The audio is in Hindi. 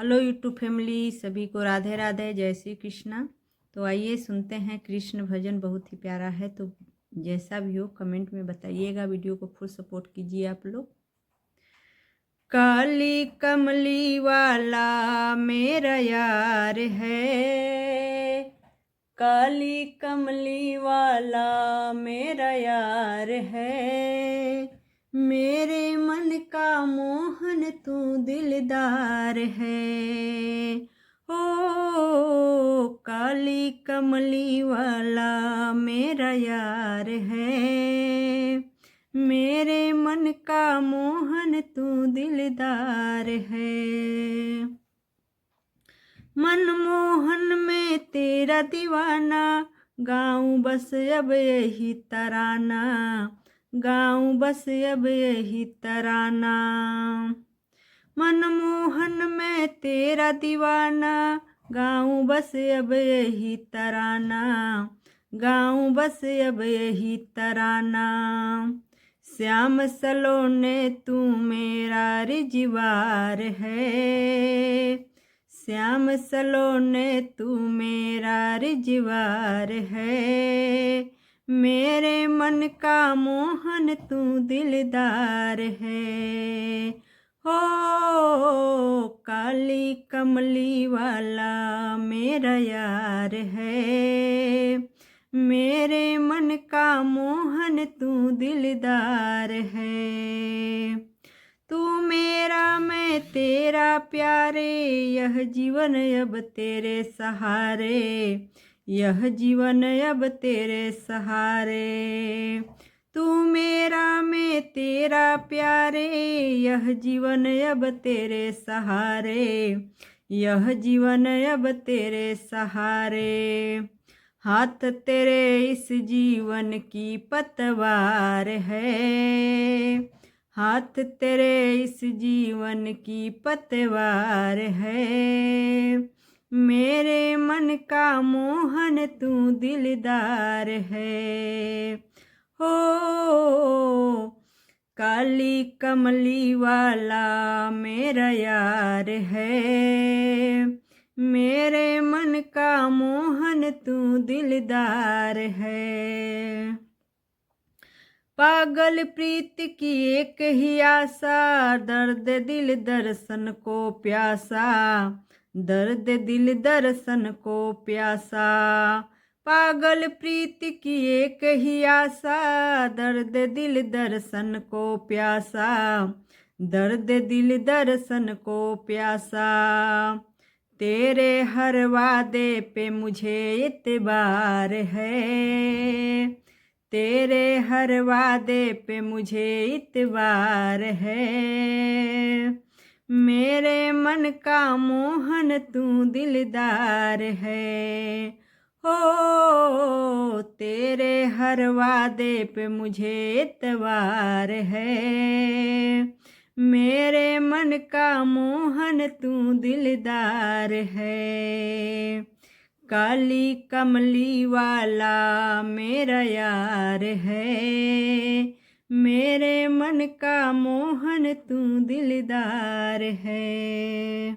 हेलो यूट्यूब फैमिली, सभी को राधे राधे, जय श्री कृष्णा। तो आइए सुनते हैं कृष्ण भजन, बहुत ही प्यारा है। तो जैसा भी हो कमेंट में बताइएगा, वीडियो को फुल सपोर्ट कीजिए आप लोग। काली कमली वाला मेरा यार है, काली कमली वाला मेरा यार है, मेरे मन का मोहन तू दिलदार है। ओ काली कमली वाला मेरा यार है, मेरे मन का मोहन तू दिलदार है। मनमोहन में तेरा दीवाना, गाऊं बस अब यही तराना, गाऊं बस अब यही तराना। मनमोहन में तेरा दीवाना, गाऊं बस अब यही तराना, गाऊं बस अब यही तराना। श्याम सलोने तू मेरा रिजवार है, श्याम सलोने तू मेरा रिजवार है, मेरे मन का मोहन तू दिलदार है। हो काली कमली वाला मेरा यार है, मेरे मन का मोहन तू दिलदार है। तू मेरा मैं तेरा प्यारे, यह जीवन अब तेरे सहारे, यह जीवन अब तेरे सहारे। तू मेरा मैं तेरा प्यारे, यह जीवन अब तेरे सहारे, यह जीवन अब तेरे सहारे। हाथ तेरे इस जीवन की पतवार है, हाथ तेरे इस जीवन की पतवार है, मेरे मन का मोहन तू दिलदार है। हो काली कमली वाला मेरा यार है, मेरे मन का मोहन तू दिलदार है। पागल प्रीत की एक ही आशा, दर्द दिल दर्शन को प्यासा, दर्द दिल दर्शन को प्यासा। पागल प्रीत की एक ही आशा, दर्द दिल दर्शन को प्यासा, दर्द दिल दर्शन को प्यासा। तेरे हर वादे पे मुझे इत्बार है, तेरे हर वादे पे मुझे इत्बार है, मेरे मन का मोहन तू दिलदार है। हो तेरे हर वादे पे मुझे इत्बार है, मेरे मन का मोहन तू दिलदार है। काली कमली वाला मेरा यार है, मेरे मन का मोहन तू दिलदार है।